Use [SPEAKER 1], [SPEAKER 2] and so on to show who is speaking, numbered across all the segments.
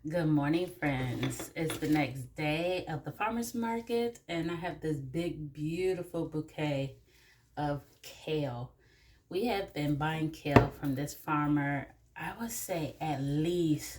[SPEAKER 1] Good morning, friends. It's the next day of the farmer's market, and I have this big, beautiful bouquet of kale. We have been buying kale from this farmer, I would say at least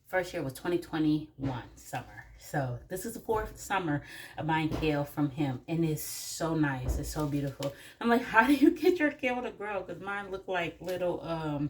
[SPEAKER 1] first year was 2021 summer. So this is the fourth summer of buying kale from him, and it's so nice. It's so beautiful. I'm like, how do you get your kale to grow? Because mine look like little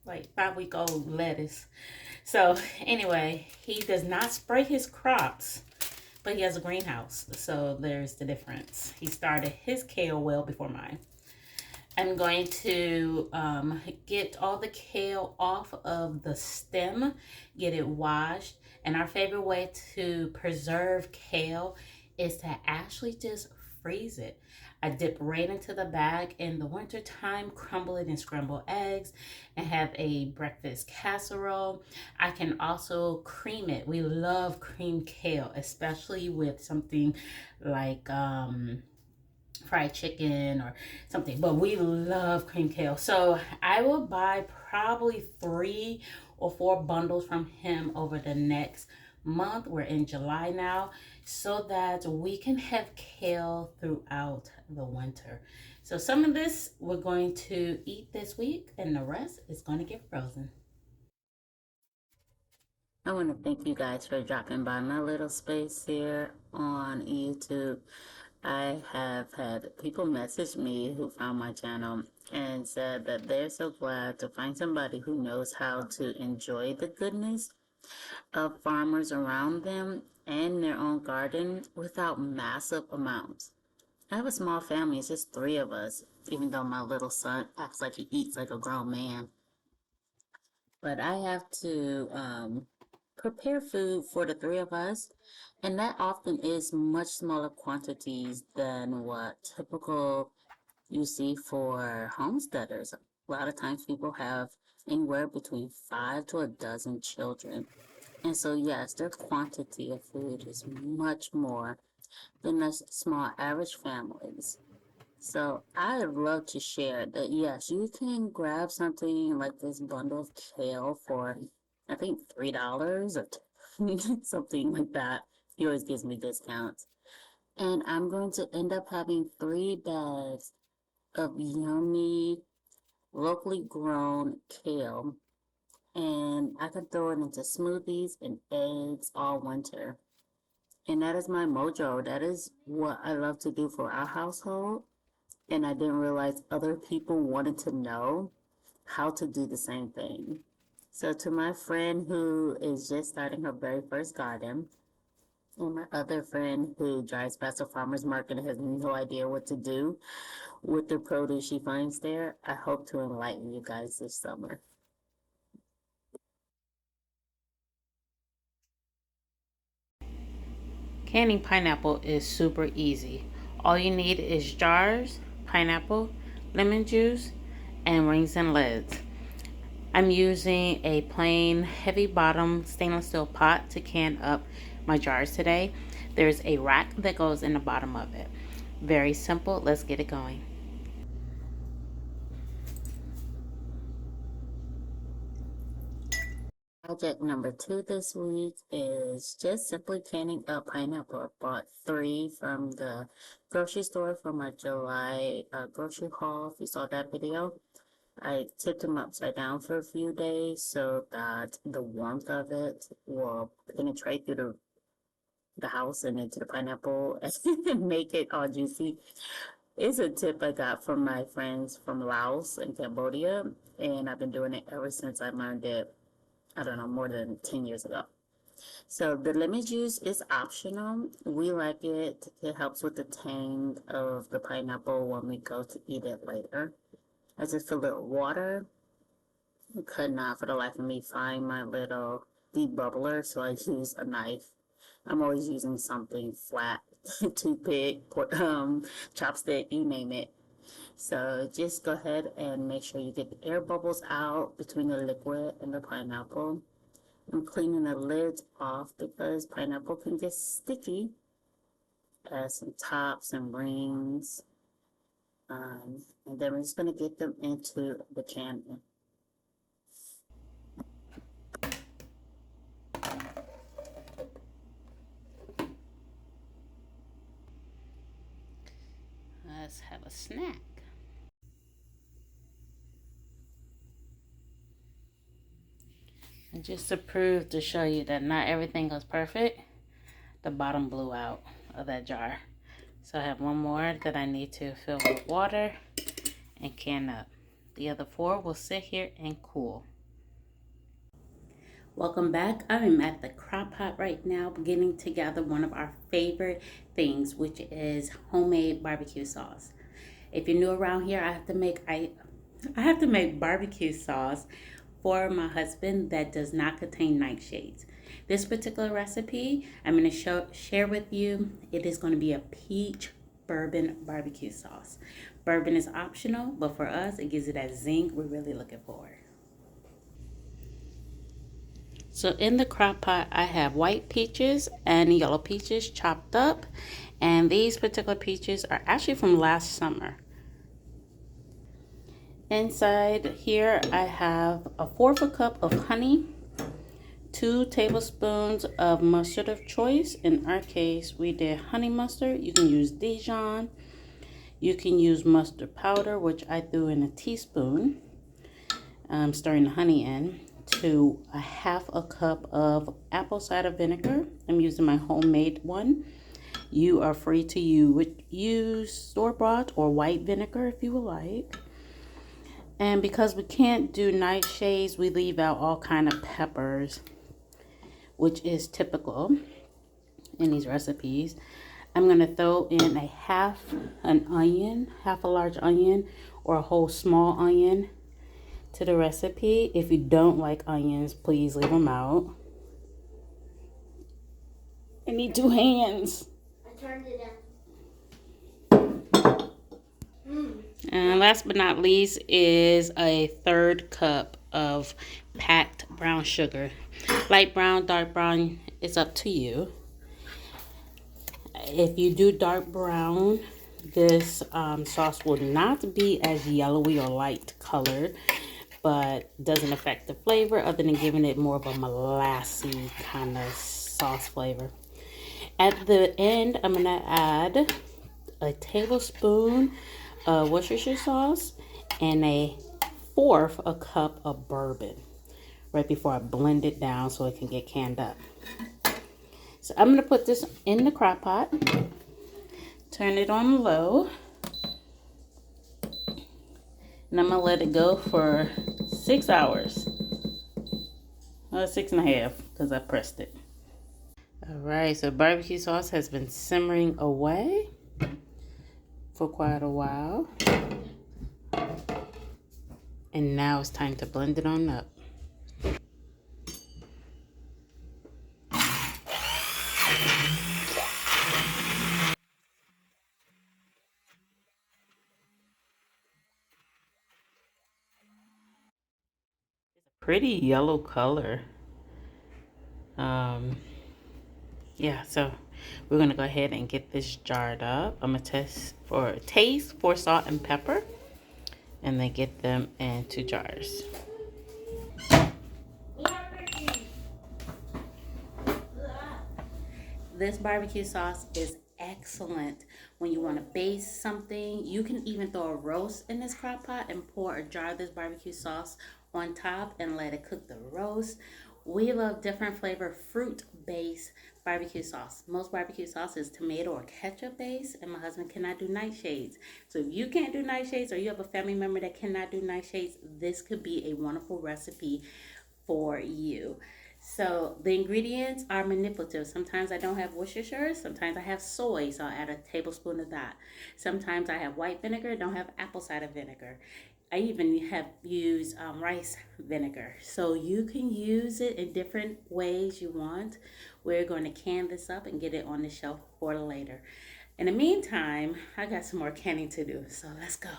[SPEAKER 1] like 5-week old lettuce. So anyway, he does not spray his crops, but he has a greenhouse. So there's the difference. He started his kale well before mine. I'm going to get all the kale off of the stem, get it washed. And our favorite way to preserve kale is to actually just freeze it. I dip right into the bag in the wintertime, crumble it in scrambled eggs, and have a breakfast casserole. I can also cream it. We love creamed kale, especially with something like fried chicken or something, but we love cream kale. So I will buy probably 3 or 4 bundles from him over the next month. We're in July now, so that we can have kale throughout the winter. So some of this we're going to eat this week, and the rest is going to get frozen. I want to thank you guys for dropping by my little space here on YouTube. I have had people message me who found my channel and said that they're so glad to find somebody who knows how to enjoy the goodness of farmers around them and their own garden without massive amounts. I have a small family, it's just 3 of us, even though my little son acts like he eats like a grown man. But I have to prepare food for the 3 of us, and that often is much smaller quantities than what typical you see for homesteaders. A lot of times people have anywhere between 5 to a dozen children. And so, yes, their quantity of food is much more than the small average families. So I'd love to share that yes, you can grab something like this bundle of kale for I think $3 or something like that. He always gives me discounts. And I'm going to end up having 3 bags of yummy, locally grown kale. And I can throw it into smoothies and eggs all winter. And that is my mojo. That is what I love to do for our household. And I didn't realize other people wanted to know how to do the same thing. So, to my friend who is just starting her very first garden, and my other friend who drives past a farmer's market and has no idea what to do with the produce she finds there, I hope to enlighten you guys this summer. Canning pineapple is super easy. All you need is jars, pineapple, lemon juice, and rings and lids. I'm using a plain heavy bottom stainless steel pot to can up my jars today. There's a rack that goes in the bottom of it. Very simple. Let's get it going. Project number 2 this week is just simply canning up pineapple. I bought 3 from the grocery store for my July grocery haul. If you saw that video, I tipped them upside down for a few days so that the warmth of it will penetrate through the house and into the pineapple and make it all juicy. It's a tip I got from my friends from Laos and Cambodia, and I've been doing it ever since I learned it, I don't know, more than 10 years ago. So the lemon juice is optional. We like it. It helps with the tang of the pineapple when we go to eat it later. I just fill it with water. I could not for the life of me find my little debubbler, so I use a knife. I'm always using something flat, toothpick, chopstick, you name it. So just go ahead and make sure you get the air bubbles out between the liquid and the pineapple. I'm cleaning the lids off because pineapple can get sticky. Add some tops and rings. And then we're just going to get them into the can. let's have a snack. And just to prove to show you that not everything goes perfect, the bottom blew out of that jar. So I have one more that I need to fill with water and can up. The other 4 will sit here and cool. Welcome back. I'm at the crock pot right now, beginning together one of our favorite things, which is homemade barbecue sauce. If you're new around here, I have to make barbecue sauce for my husband that does not contain nightshades. This particular recipe I'm going to share with you. It is going to be a peach bourbon barbecue sauce. Bourbon is optional, but for us, it gives it that zing we're really looking for. So in the crock pot, I have white peaches and yellow peaches chopped up. And these particular peaches are actually from last summer. Inside here, I have a 1/4 cup of honey, 2 tablespoons of mustard of choice. In our case, we did honey mustard. You can use Dijon. You can use mustard powder, which I threw in a teaspoon. I'm stirring the honey in. To a 1/2 cup of apple cider vinegar. I'm using my homemade one. You are free to use store-bought or white vinegar if you would like. And because we can't do nightshades, we leave out all kind of peppers, which is typical in these recipes. I'm going to throw in a half a large onion or a whole small onion to the recipe. If you don't like onions, please leave them out. I need 2 hands. I turned it down. And last but not least is a 1/3 cup of packed brown sugar. Light brown, dark brown, it's up to you. If you do dark brown, this sauce will not be as yellowy or light colored, but doesn't affect the flavor other than giving it more of a molassy kind of sauce flavor. At the end, I'm going to add a tablespoon of Worcestershire sauce and a 1/4 cup of bourbon right before I blend it down so it can get canned up. So I'm going to put this in the crock pot, turn it on low, and I'm going to let it go for 6 hours. 6.5 because I pressed it. Alright, so barbecue sauce has been simmering away for quite a while. And now it's time to blend it on up. Pretty yellow color. Yeah, so we're gonna go ahead and get this jarred up. I'm gonna taste for salt and pepper and then get them into jars. This barbecue sauce is excellent when you want to baste something. You can even throw a roast in this crock pot and pour a jar of this barbecue sauce on top and let it cook the roast. We love different flavor fruit-based barbecue sauce. Most barbecue sauce is tomato or ketchup based, and my husband cannot do nightshades. So if you can't do nightshades or you have a family member that cannot do nightshades, this could be a wonderful recipe for you. So the ingredients are manipulative. Sometimes I don't have Worcestershire. Sometimes I have soy, so I'll add a tablespoon of that. Sometimes I have white vinegar, don't have apple cider vinegar. I even have used rice vinegar. So you can use it in different ways you want. We're going to can this up and get it on the shelf for later. In the meantime, I got some more canning to do, so let's go.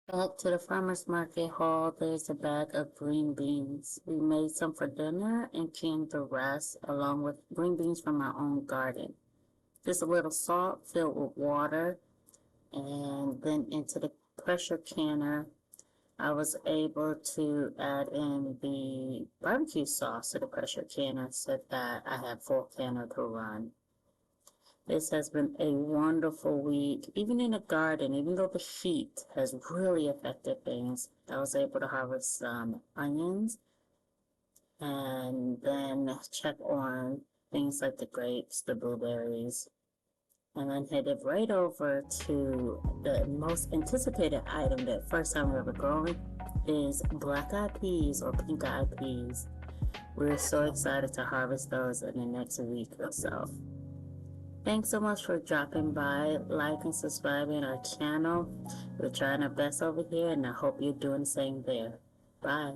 [SPEAKER 1] Back to the farmer's market haul, there's a bag of green beans. We made some for dinner and canned the rest along with green beans from our own garden. Just a little salt filled with water, and then into the pressure canner, I was able to add in the barbecue sauce to the pressure canner so that I have full canner to run. This has been a wonderful week. Even in the garden, even though the heat has really affected things, I was able to harvest some onions and then check on things like the grapes, the blueberries, and then headed right over to the most anticipated item that first time we're ever growing is black-eyed peas or pink-eyed peas. We're so excited to harvest those in the next week or so. Thanks so much for dropping by, like and subscribing our channel. We're trying our best over here and I hope you're doing the same there. Bye.